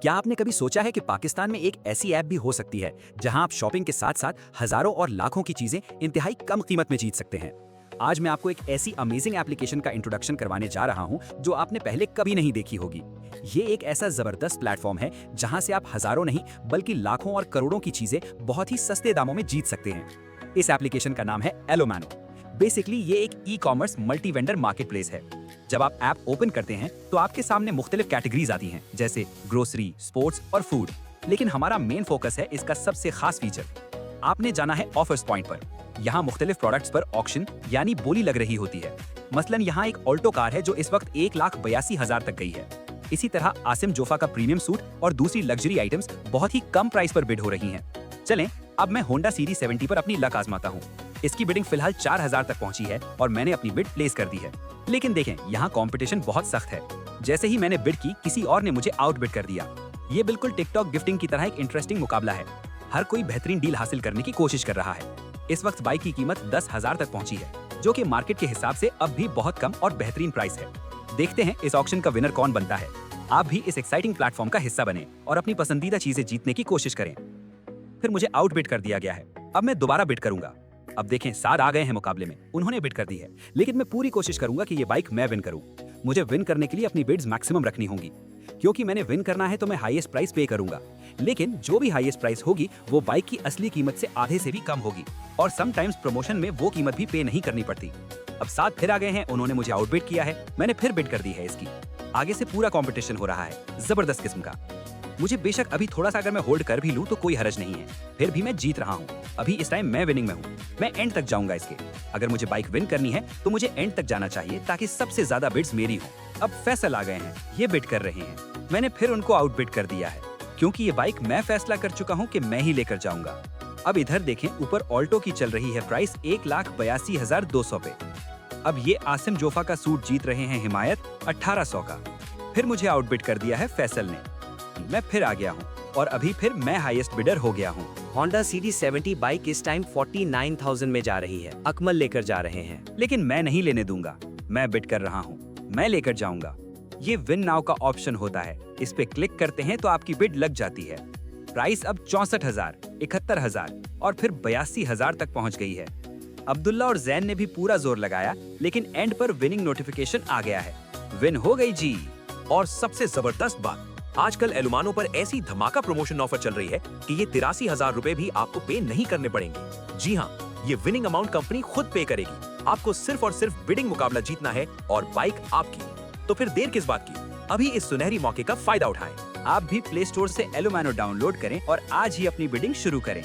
क्या आपने कभी सोचा है कि पाकिस्तान में एक ऐसी ऐप भी हो सकती है जहां आप शॉपिंग के साथ साथ हजारों और लाखों की चीजें इंतहाई कम कीमत में जीत सकते हैं। आज मैं आपको एक ऐसी अमेजिंग एप्लीकेशन का इंट्रोडक्शन करवाने जा रहा हूं जो आपने पहले कभी नहीं देखी होगी। ये एक ऐसा जबरदस्त प्लेटफॉर्म है जहां से आप हजारों नहीं बल्कि लाखों और करोड़ों की चीजें बहुत ही सस्ते दामों में जीत सकते हैं। इस एप्लीकेशन का नाम है एलोमानो। बेसिकली ये एक ई-कॉमर्स मल्टी वेंडर मार्केटप्लेस है। जब आप ऐप ओपन करते हैं तो आपके सामने मुख्तलिफ कैटेगरीज आती हैं जैसे ग्रोसरी, स्पोर्ट्स और फूड। लेकिन हमारा मेन फोकस है इसका सबसे खास फीचर। आपने जाना है ऑफर्स पॉइंट पर। यहाँ मुख्तलिफ प्रोडक्ट्स पर ऑक्शन यानी बोली लग रही होती है। मसलन यहाँ एक ऑल्टो कार है जो इस वक्त 1,82,000 तक गई है। इसी तरह आसिम जोफा का प्रीमियम सूट और दूसरी लग्जरी आइटम्स बहुत ही कम प्राइस पर बिड हो रही हैं। चलें अब मैं होंडा सीरीज 70 पर अपनी लक आजमाता हूँ। इसकी बिडिंग फिलहाल 4,000 तक पहुंची है और मैंने अपनी बिड प्लेस कर दी है। लेकिन देखें यहाँ कंपटीशन बहुत सख्त है। जैसे ही मैंने बिड की किसी और ने मुझे आउट बिड कर दिया। ये बिल्कुल टिकटॉक गिफ्टिंग की तरह एक इंटरेस्टिंग मुकाबला है। हर कोई बेहतरीन डील हासिल करने की कोशिश कर रहा है। इस वक्त बाइक की कीमत 10,000 तक पहुंची है जो कि मार्केट के हिसाब से अब भी बहुत कम और बेहतरीन प्राइस है। देखते हैं इस ऑक्शन का विनर कौन बनता है। आप भी इस एक्साइटिंग प्लेटफॉर्म का हिस्सा बने और अपनी पसंदीदा चीजें जीतने की कोशिश करें। फिर मुझे आउट बिड कर दिया गया है। अब मैं दोबारा बिड करूंगा। अब देखें साद आ गए हैं मुकाबले में। उन्होंने बिड कर दी है लेकिन मैं पूरी कोशिश करूंगा कि ये बाइक मैं विन करूं। मुझे विन करने के लिए अपनी बिड्स मैक्सिमम रखनी होंगी। क्योंकि मैंने विन करना है तो मैं हाईएस्ट प्राइस पे करूंगा। लेकिन जो भी हाईएस्ट प्राइस होगी वो बाइक की असली कीमत से आधे से भी कम होगी और समटाइम्स प्रमोशन में वो कीमत भी पे नहीं करनी पड़ती। अब साद फिर आ गए हैं। उन्होंने मुझे आउटबिड किया है। मैंने फिर बिड कर दी है इसकी। आगे से पूरा कॉम्पिटिशन हो रहा है जबरदस्त किस्म का। मुझे बेशक अभी थोड़ा सा अगर मैं होल्ड कर भी लूं तो कोई हर्ज नहीं है। फिर भी मैं जीत रहा हूं। अभी इस टाइम मैं विनिंग में हूं। मैं एंड तक जाऊंगा इसके। अगर मुझे बाइक विन करनी है तो मुझे एंड तक जाना चाहिए ताकि सबसे ज्यादा बिड्स मेरी हों। अब फैसल आ गए हैं। ये बिड कर रहे हैं। मैंने फिर उनको आउट बिड कर दिया है क्योंकि ये बाइक मैं फैसला कर चुका हूँ कि मैं ही लेकर जाऊंगा। अब इधर देखें ऊपर ऑल्टो की चल रही है प्राइस 1,82,200 पे। अब ये आसिम जोफा का सूट जीत रहे हैं हिमायत 1,800 का। फिर मुझे आउट बिड कर दिया है फैसल ने। मैं फिर आ गया हूँ और अभी फिर मैं हाईएस्ट बिडर हो गया हूँ। होंडा सीरीज 70 बाइक इस टाइम 49,000 में जा रही है। अकमल लेकर जा रहे हैं। लेकिन मैं नहीं लेने दूंगा। मैं बिड कर रहा हूँ। मैं लेकर जाऊंगा। ये विन नाउ का ऑप्शन होता है। इस पे क्लिक करते हैं तो आपकी बिड लग जाती है। प्राइस अब 64,000, 71,000 और फिर 82,000 तक पहुंच गई है। अब्दुल्ला और जैन ने भी पूरा जोर लगाया लेकिन एंड पर विनिंग नोटिफिकेशन आ गया है। विन हो गई जी। और सबसे जबरदस्त बात, आजकल एलुमानो पर ऐसी धमाका प्रमोशन ऑफर चल रही है कि ये 83,000 रुपए भी आपको पे नहीं करने पड़ेंगे। जी हाँ, ये विनिंग अमाउंट कंपनी खुद पे करेगी। आपको सिर्फ और सिर्फ बिडिंग मुकाबला जीतना है और बाइक आपकी। तो फिर देर किस बात की? अभी इस सुनहरी मौके का फायदा उठाएं। आप भी प्ले स्टोर से एलोमानो डाउनलोड करें और आज ही अपनी बिडिंग शुरू करें।